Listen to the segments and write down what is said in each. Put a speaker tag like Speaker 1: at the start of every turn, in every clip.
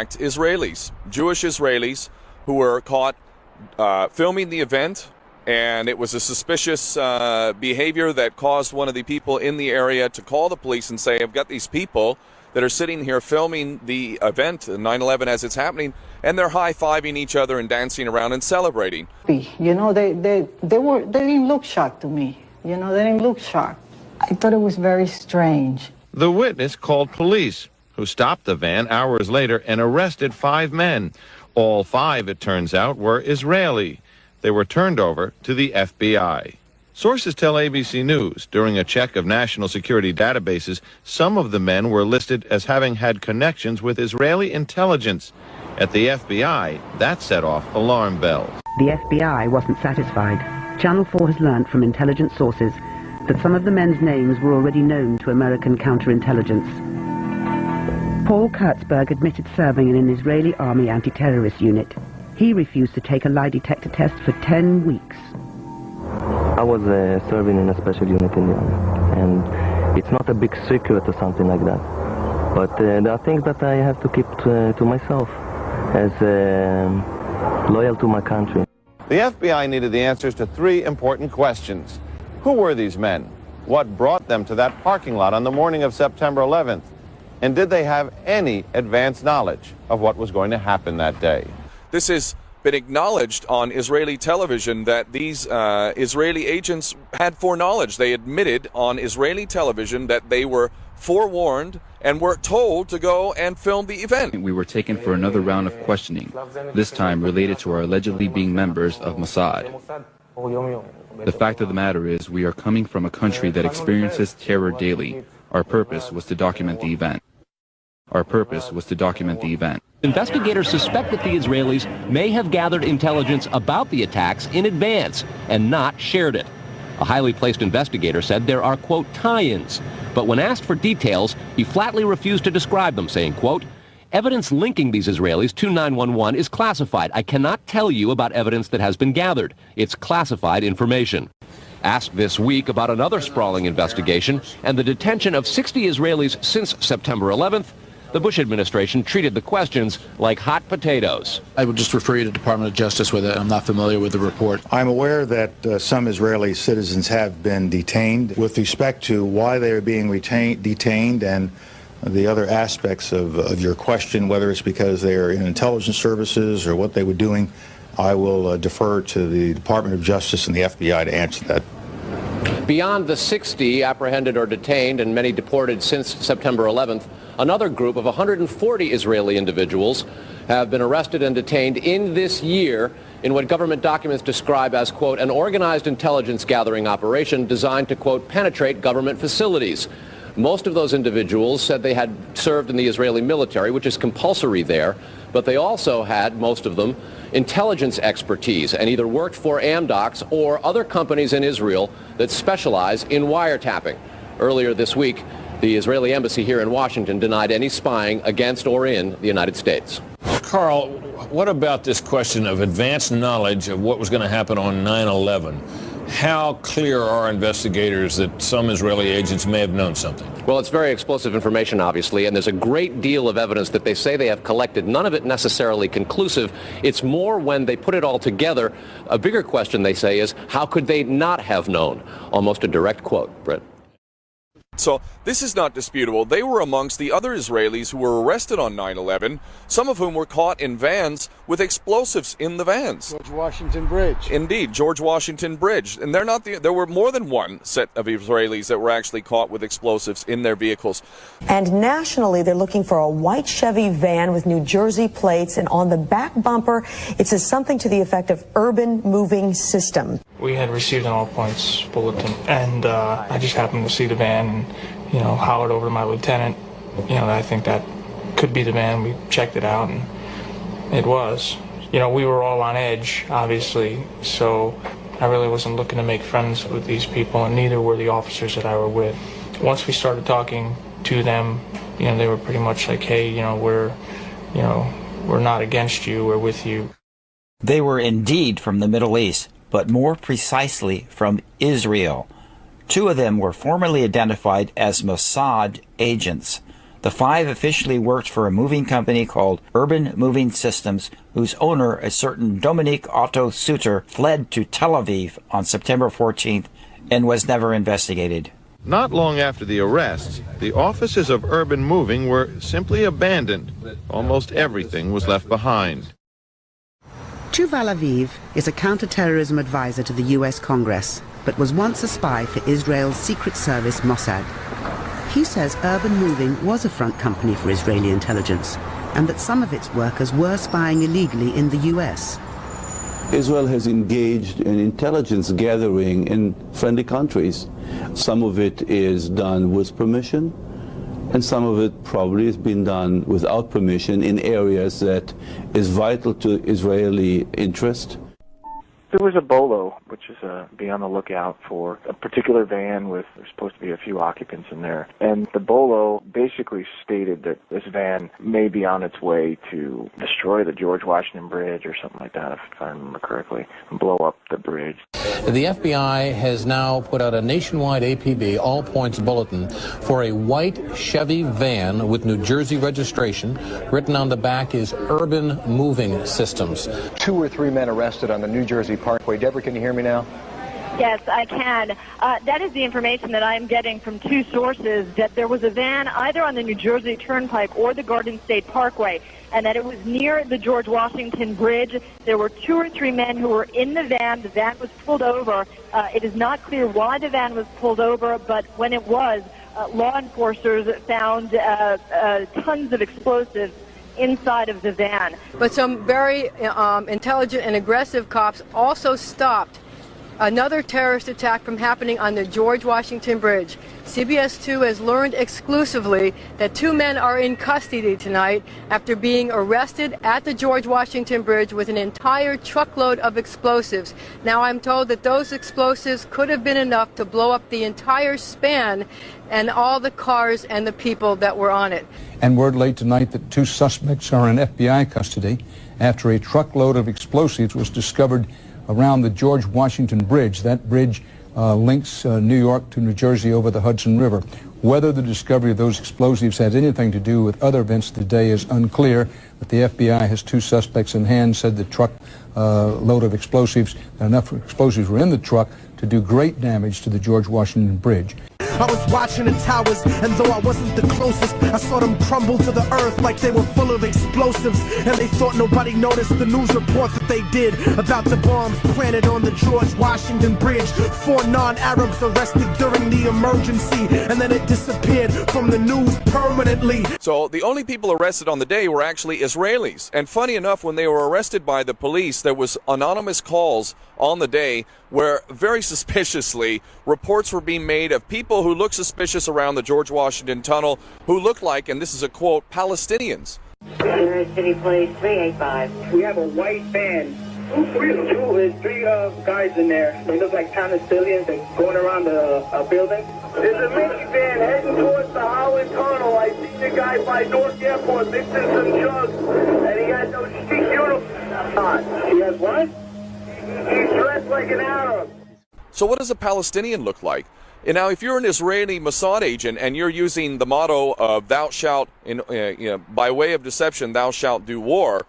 Speaker 1: Israelis, Jewish Israelis, who were caught filming the event, and it was a suspicious behavior that caused one of the people in the area to call the police and say, I've got these people that are sitting here filming the event, 9/11 as it's happening, and they're high-fiving each other and dancing around and celebrating.
Speaker 2: You know, they didn't look shocked to me. You know, they didn't look shocked. I thought it was very strange.
Speaker 3: The witness called police, who stopped the van hours later and arrested 5 men. All 5, it turns out, were Israeli. They were turned over to the FBI. Sources tell ABC News, during a check of national security databases, some of the men were listed as having had connections with Israeli intelligence. At the FBI, that set off alarm bells.
Speaker 4: The FBI wasn't satisfied. Channel 4 has learnt from intelligence sources that some of the men's names were already known to American counterintelligence. Paul Kurtzberg admitted serving in an Israeli army anti-terrorist unit. He refused to take a lie detector test for 10 weeks.
Speaker 5: I was serving in a special unit in the army, and it's not a big secret or something like that. But there are things that I have to keep to myself, as loyal to my country.
Speaker 3: The FBI needed the answers to 3 important questions. Who were these men? What brought them to that parking lot on the morning of September 11th? And did they have any advanced knowledge of what was going to happen that day?
Speaker 1: This has been acknowledged on Israeli television that these Israeli agents had foreknowledge. They admitted on Israeli television that they were forewarned and were told to go and film the event.
Speaker 6: We were taken for another round of questioning, this time related to our allegedly being members of MOSSAD. The fact of the matter is, we are coming from a country that experiences terror daily. Our purpose was to document the event.
Speaker 7: Investigators suspect that the Israelis may have gathered intelligence about the attacks in advance and not shared it. A highly placed investigator said there are, quote, tie-ins. But when asked for details, he flatly refused to describe them, saying, quote, evidence linking these Israelis to 911 is classified. I cannot tell you about evidence that has been gathered. It's classified information. Asked this week about another sprawling investigation and the detention of 60 Israelis since September 11th, the Bush administration treated the questions like hot potatoes.
Speaker 8: I would just refer you to the Department of Justice with it. I'm not familiar with the report.
Speaker 9: I'm aware that some Israeli citizens have been detained. With respect to why they are being detained and the other aspects of your question, whether it's because they are in intelligence services or what they were doing, I will defer to the Department of Justice and the FBI to answer that.
Speaker 7: Beyond the 60 apprehended or detained and many deported since September 11th, another group of 140 Israeli individuals have been arrested and detained in this year in what government documents describe as, quote, an organized intelligence gathering operation designed to, quote, penetrate government facilities. Most of those individuals said they had served in the Israeli military, which is compulsory there, but they also had, most of them, intelligence expertise and either worked for Amdocs or other companies in Israel that specialize in wiretapping. Earlier this week, the Israeli embassy here in Washington denied any spying against or in the United States.
Speaker 10: Carl, what about this question of advanced knowledge of what was going to happen on 9/11? How clear are investigators that some Israeli agents may have known something?
Speaker 7: Well, it's very explosive information, obviously, and there's a great deal of evidence that they say they have collected, none of it necessarily conclusive. It's more when they put it all together. A bigger question, they say, is how could they not have known? Almost a direct quote, Brett.
Speaker 1: So this is not disputable. They were amongst the other Israelis who were arrested on 9/11, some of whom were caught in vans with explosives in the vans.
Speaker 11: George Washington Bridge.
Speaker 1: Indeed, George Washington Bridge. And they're not there were more than one set of Israelis that were actually caught with explosives in their vehicles.
Speaker 12: And nationally, they're looking for a white Chevy van with New Jersey plates, and on the back bumper, it says something to the effect of urban moving system.
Speaker 13: We had received an all-points bulletin, and I just happened to see the van and, hollered over to my lieutenant, I think that could be the van. We checked it out, and it was. We were all on edge, obviously, so I really wasn't looking to make friends with these people, and neither were the officers that I were with. Once we started talking to them, they were pretty much like, hey, we're not against you, we're with you.
Speaker 14: They were indeed from the Middle East, but more precisely from Israel. 2 of them were formally identified as Mossad agents. The 5 officially worked for a moving company called Urban Moving Systems, whose owner, a certain Dominique Otto Suter, fled to Tel Aviv on September 14th and was never investigated.
Speaker 3: Not long after the arrests, the offices of Urban Moving were simply abandoned. Almost everything was left behind.
Speaker 4: Tuval Aviv is a counterterrorism advisor to the U.S. Congress, but was once a spy for Israel's secret service Mossad. He says Urban Moving was a front company for Israeli intelligence, and that some of its workers were spying illegally in the U.S.
Speaker 11: Israel has engaged in intelligence gathering in friendly countries. Some of it is done with permission, and some of it probably has been done without permission in areas that is vital to Israeli interest.
Speaker 15: There was a bolo, which is be on the lookout for a particular van with, there's supposed to be a few occupants in there. And the bolo basically stated that this van may be on its way to destroy the George Washington Bridge or something like that, if I remember correctly, and blow up the bridge.
Speaker 16: The FBI has now put out a nationwide APB all points bulletin for a white Chevy van with New Jersey registration. Written on the back is Urban Moving Systems.
Speaker 17: 2 or 3 men arrested on the New Jersey Parkway. Deborah, can you hear me now?
Speaker 18: Yes, I can. That is the information that I'm getting from 2 sources, that there was a van either on the New Jersey Turnpike or the Garden State Parkway, and that it was near the George Washington Bridge. There were 2 or 3 men who were in the van. The van was pulled over. It is not clear why the van was pulled over, but when it was, law enforcers found tons of explosives inside of the van.
Speaker 19: But some very intelligent and aggressive cops also stopped another terrorist attack from happening on the George Washington Bridge. CBS 2 has learned exclusively that 2 men are in custody tonight after being arrested at the George Washington Bridge with an entire truckload of explosives. Now I'm told that those explosives could have been enough to blow up the entire span and all the cars and the people that were on it.
Speaker 20: And word late tonight that 2 suspects are in FBI custody after a truckload of explosives was discovered around the George Washington Bridge. That bridge links New York to New Jersey over the Hudson River. Whether the discovery of those explosives has anything to do with other events today is unclear, but the FBI has 2 suspects in hand, said the truck load of explosives, enough explosives were in the truck to do great damage to the George Washington Bridge.
Speaker 21: I was watching the towers, and though I wasn't the closest, I saw them crumble to the earth like they were full of explosives. And they thought nobody noticed the news reports that they did about the bombs planted on the George Washington Bridge. 4 non-Arabs arrested during the emergency, and then it disappeared from the news permanently.
Speaker 1: So the only people arrested on the day were actually Israelis. And funny enough, when they were arrested by the police, there was anonymous calls on the day where very suspiciously reports were being made of people who looked suspicious around the George Washington Tunnel, who looked like, and this is a quote, Palestinians.
Speaker 22: City Place 385. We have a white van. 3 guys in there. They look like Palestinians and going around a building. There's a minivan heading towards the Holland Tunnel. I see the guy by Newark Airport mixing some drugs, and he has no street uniform on. He has what? He's dressed like an Arab.
Speaker 1: So what does a Palestinian look like? And now, if you're an Israeli Mossad agent and you're using the motto of "Thou shalt," by way of deception, "Thou shalt do war,"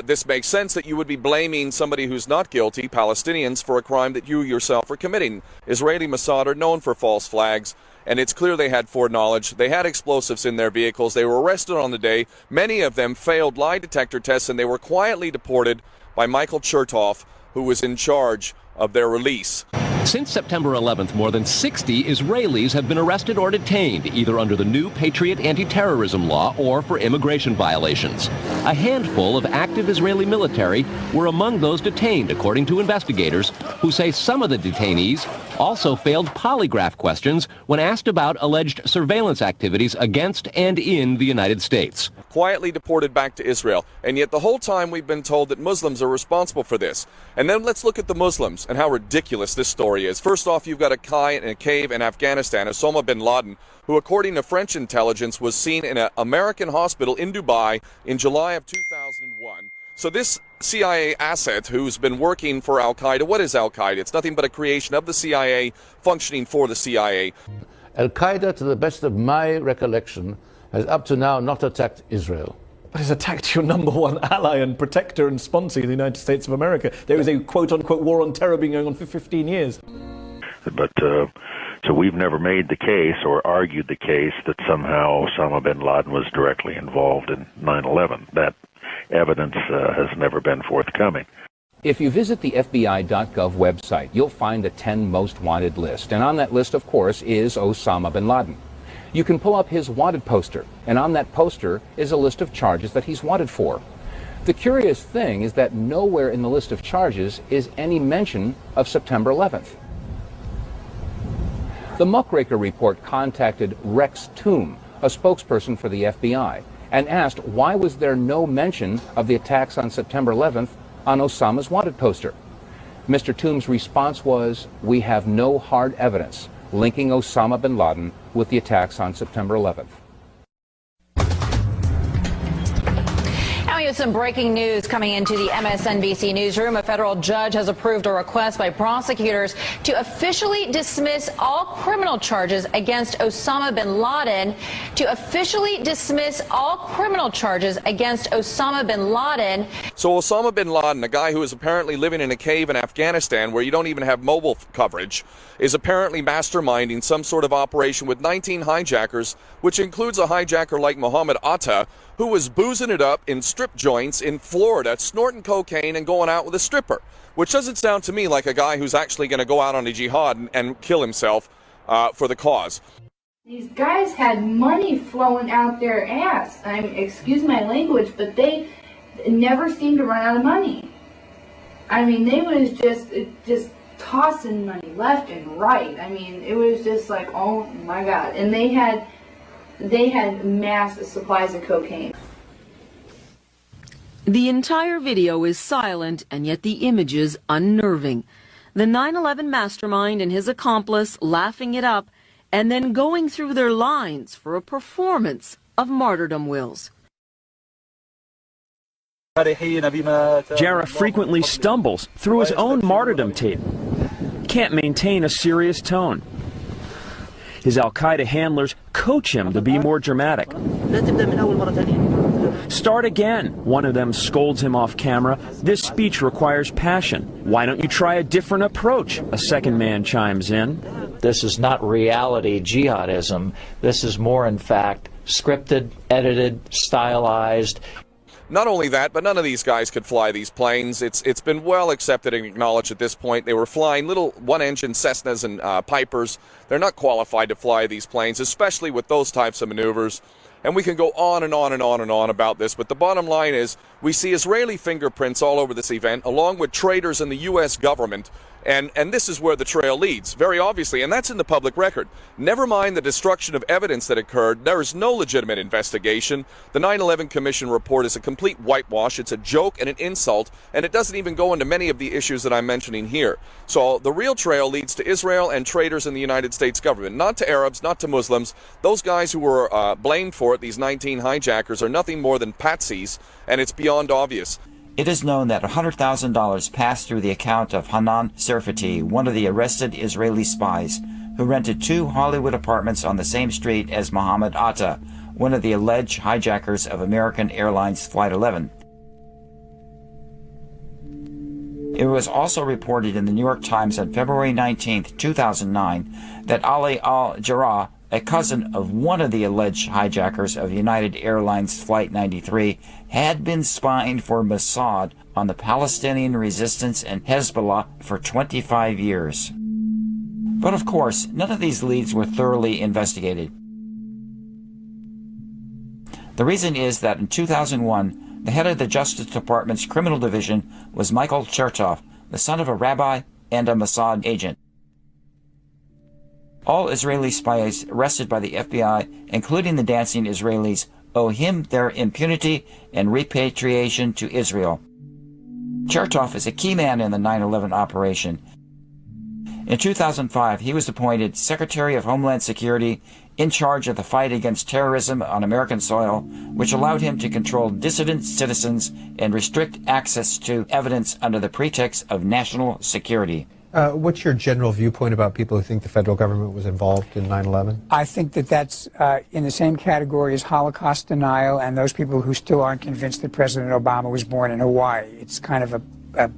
Speaker 1: this makes sense that you would be blaming somebody who's not guilty, Palestinians, for a crime that you yourself are committing. Israeli Mossad are known for false flags, and it's clear they had foreknowledge. They had explosives in their vehicles. They were arrested on the day. Many of them failed lie detector tests, and they were quietly deported by Michael Chertoff, who was in charge of their release.
Speaker 7: Since September 11th, more than 60 Israelis have been arrested or detained, either under the new Patriot anti-terrorism law or for immigration violations. A handful of active Israeli military were among those detained, according to investigators, who say some of the detainees also failed polygraph questions when asked about alleged surveillance activities against and in the United States.
Speaker 1: Quietly deported back to Israel. And yet the whole time we've been told that Muslims are responsible for this. And then let's look at the Muslims and how ridiculous this story is. First off, you've got a guy in a cave in Afghanistan, Osama bin Laden, who, according to French intelligence, was seen in an American hospital in Dubai in July of 2001. So this CIA asset who's been working for Al-Qaeda, what is Al-Qaeda? It's nothing but a creation of the CIA, functioning for the CIA.
Speaker 23: Al-Qaeda, to the best of my recollection,
Speaker 2: has up to now not attacked Israel.
Speaker 5: But it's attacked your number one ally and protector and sponsor, the United States of America. There is a quote-unquote war on terror being going on for 15 years.
Speaker 23: But so we've never made the case or argued the case that somehow Osama bin Laden was directly involved in 9/11. That evidence has never been forthcoming.
Speaker 24: If you visit the FBI.gov website, you'll find the 10 most wanted list. And on that list, of course, is Osama bin Laden. You can pull up his wanted poster, and on that poster is a list of charges that he's wanted for. The curious thing is that nowhere in the list of charges is any mention of September 11th. The Muckraker report contacted Rex Toom, a spokesperson for the FBI, and asked why was there no mention of the attacks on September 11th on Osama's wanted poster. Mr. Toom's response was, "We have no hard evidence linking Osama bin Laden with the attacks on September 11th.
Speaker 25: Now we have some breaking news coming into the MSNBC newsroom. A federal judge has approved a request by prosecutors to officially dismiss all criminal charges against Osama bin Laden. So
Speaker 1: Osama bin Laden, a guy who is apparently living in a cave in Afghanistan where you don't even have mobile coverage, is apparently masterminding some sort of operation with 19 hijackers, which includes a hijacker like Mohammed Atta, who was boozing it up in strip joints in Florida, snorting cocaine and going out with a stripper, which doesn't sound to me like a guy who's actually going to go out on a jihad and kill himself for the cause.
Speaker 26: These guys had money flowing out their ass. I mean, excuse my language, but they never seemed to run out of money. I mean, they was just tossing money left and right. I mean, it was just like, oh my God. And they had mass supplies of cocaine.
Speaker 27: The entire video is silent, and yet the images unnerving. The 9/11 mastermind and his accomplice laughing it up, and then going through their lines for a performance of martyrdom wills.
Speaker 28: Jarrah frequently stumbles through his own martyrdom tape. Can't maintain a serious tone. His Al-Qaeda handlers coach him to be more dramatic. Start again, one of them scolds him off camera. This speech requires passion. Why don't you try a different approach? A second man chimes in.
Speaker 29: This is not reality jihadism. This is more, in fact, scripted, edited, stylized.
Speaker 1: Not only that, but none of these guys could fly these planes. It's been well accepted and acknowledged at this point. They were flying little one-engine Cessnas and Pipers. They're not qualified to fly these planes, especially with those types of maneuvers. And we can go on and on and on and on about this, but the bottom line is we see Israeli fingerprints all over this event, along with traitors in the U.S. government, and this is where the trail leads, very obviously, and that's in the public record. Never mind the destruction of evidence that occurred, there is no legitimate investigation. The 9/11 Commission report is a complete whitewash, it's a joke and an insult, and it doesn't even go into many of the issues that I'm mentioning here. So the real trail leads to Israel and traitors in the United States government, not to Arabs, not to Muslims. Those guys who were blamed for it, these 19 hijackers, are nothing more than patsies, and it's beyond obvious.
Speaker 14: It is known that $100,000 passed through the account of Hanan Serfati, one of the arrested Israeli spies, who rented 2 Hollywood apartments on the same street as Mohammed Atta, one of the alleged hijackers of American Airlines Flight 11. It was also reported in the New York Times on February 19, 2009, that Ali al-Jarrah, a cousin of one of the alleged hijackers of United Airlines Flight 93, had been spying for MOSSAD on the Palestinian resistance and Hezbollah for 25 years. But of course, none of these leads were thoroughly investigated. The reason is that in 2001, the head of the Justice Department's criminal division was Michael Chertoff, the son of a rabbi and a Mossad agent. All Israeli spies arrested by the FBI, including the dancing Israelis, owe him their impunity and repatriation to Israel. Chertoff is a key man in the 9/11 operation. In 2005, he was appointed Secretary of Homeland Security in charge of the fight against terrorism on American soil, which allowed him to control dissident citizens and restrict access to evidence under the pretext of national security.
Speaker 3: What's your general viewpoint about people who think the federal government was involved in 9/11?
Speaker 4: I think that that's in the same category as Holocaust denial and those people who still aren't convinced that President Obama was born in Hawaii. It's kind of a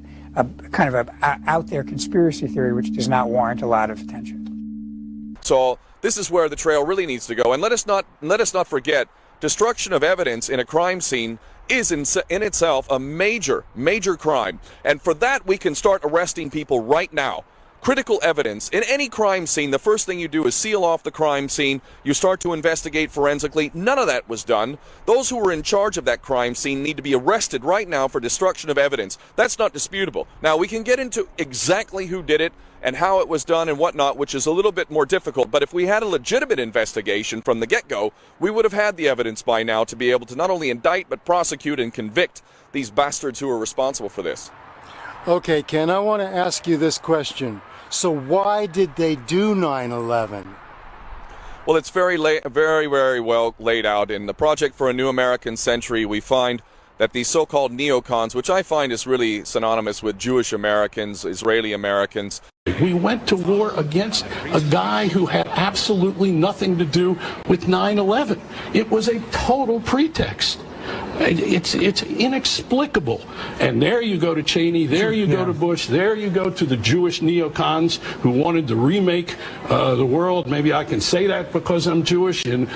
Speaker 4: out there conspiracy theory which does not warrant a lot of attention.
Speaker 1: So this is where the trail really needs to go. And let us not forget, destruction of evidence in a crime scene is in itself a major crime. And for that, we can start arresting people right now. Critical evidence. In any crime scene, the first thing you do is seal off the crime scene. You start to investigate forensically. None of that was done. Those who were in charge of that crime scene need to be arrested right now for destruction of evidence. That's not disputable. Now, we can get into exactly who did it and how it was done and whatnot, which is a little bit more difficult. But if we had a legitimate investigation from the get-go, we would have had the evidence by now to be able to not only indict but prosecute and convict these bastards who are responsible for this.
Speaker 6: Okay, Ken, I want to ask you this question. So why did they do 9/11?
Speaker 1: Well, it's very well laid out. In the Project for a New American Century, we find that these so-called neocons, which I find is really synonymous with Jewish Americans, Israeli Americans.
Speaker 8: We went to war against a guy who had absolutely nothing to do with 9/11. It was a total pretext. It's inexplicable. And there you go to Cheney, there you go to Bush, there you go to the Jewish neocons who wanted to remake the world. Maybe I can say that because I'm Jewish, and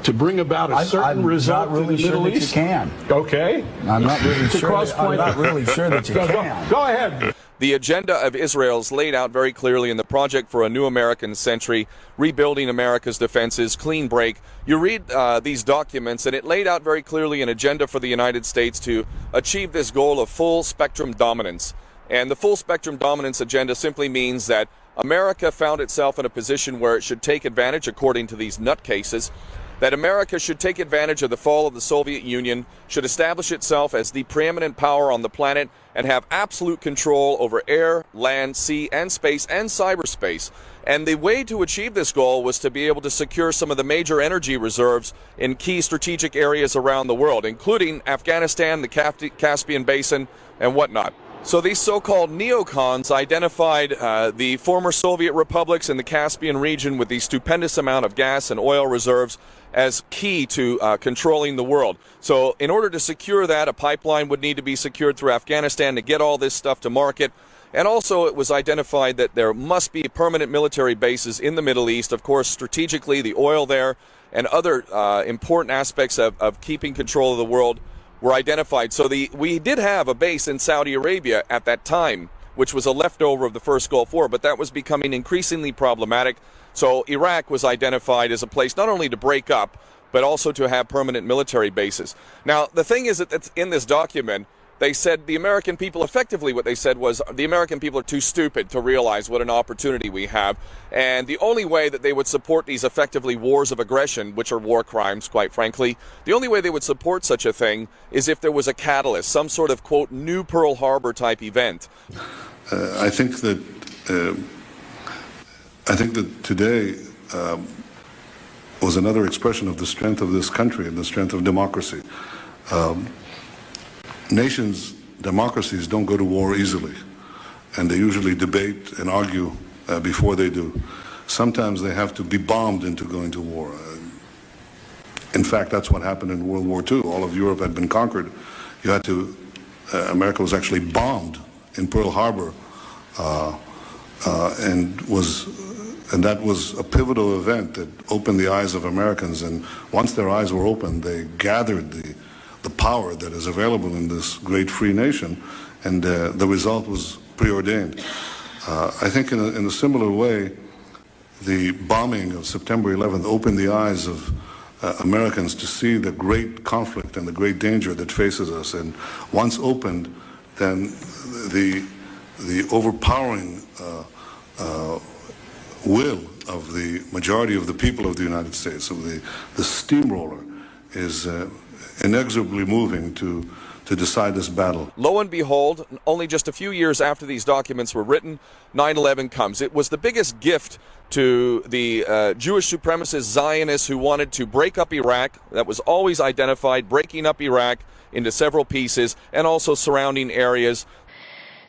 Speaker 8: to bring about a certain result in the Middle East.
Speaker 9: You can.
Speaker 8: Okay.
Speaker 9: I'm not really sure. I'm not really sure that you can.
Speaker 8: Go ahead.
Speaker 1: The agenda of Israel is laid out very clearly in the Project for a New American Century, Rebuilding America's Defenses, Clean Break. You read these documents, and it laid out very clearly an agenda for the United States to achieve this goal of full spectrum dominance. And the full spectrum dominance agenda simply means that America found itself in a position where it should take advantage, according to these nutcases, that America should take advantage of the fall of the Soviet Union, should establish itself as the preeminent power on the planet, and have absolute control over air, land, sea, and space, and cyberspace. And the way to achieve this goal was to be able to secure some of the major energy reserves in key strategic areas around the world, including Afghanistan, the Caspian Basin, and whatnot. So these so-called neocons identified the former Soviet republics in the Caspian region with the stupendous amount of gas and oil reserves as key to controlling the world. So in order to secure that, a pipeline would need to be secured through Afghanistan to get all this stuff to market. And also it was identified that there must be permanent military bases in the Middle East. Of course, strategically, the oil there and other important aspects of keeping control of the world were identified. So we did have a base in Saudi Arabia at that time, which was a leftover of the first Gulf War, but that was becoming increasingly problematic. So Iraq was identified as a place not only to break up, but also to have permanent military bases. Now, the thing is that it's in this document, they said the American people, effectively what they said was the American people are too stupid to realize what an opportunity we have. And the only way that they would support these effectively wars of aggression, which are war crimes, quite frankly, the only way they would support such a thing is if there was a catalyst, some sort of, quote, new Pearl Harbor type event.
Speaker 10: I think that today was another expression of the strength of this country and the strength of democracy. Nations, democracies don't go to war easily, and they usually debate and argue before they do. Sometimes they have to be bombed into going to war. In fact, that's what happened in World War II. All of Europe had been conquered. You had to, America was actually bombed in Pearl Harbor, and that was a pivotal event that opened the eyes of Americans. And once their eyes were opened, they gathered the power that is available in this great free nation, and the result was preordained. I think in a similar way, the bombing of September 11th opened the eyes of Americans to see the great conflict and the great danger that faces us. And once opened, then the overpowering will of the majority of the people of the United States, of the steamroller, is inexorably moving to decide this battle.
Speaker 1: Lo and behold, only just a few years after these documents were written, 9/11 comes. It was the biggest gift to the Jewish supremacist Zionists who wanted to break up Iraq. That was always identified, breaking up Iraq into several pieces, and also surrounding areas.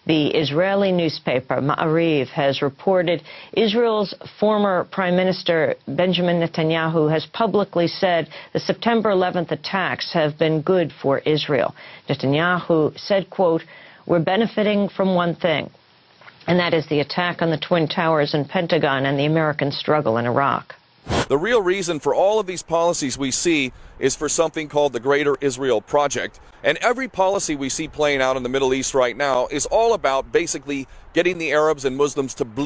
Speaker 11: The Israeli newspaper Ma'ariv has reported Israel's former Prime Minister Benjamin Netanyahu has publicly said the September 11th attacks have been good for Israel. Netanyahu said, quote, "We're benefiting from one thing, and that is the attack on the Twin Towers and Pentagon and the American struggle in Iraq."
Speaker 1: The real reason for all of these policies we see is for something called the Greater Israel Project. And every policy we see playing out in the Middle East right now is all about basically getting the Arabs and Muslims to bleed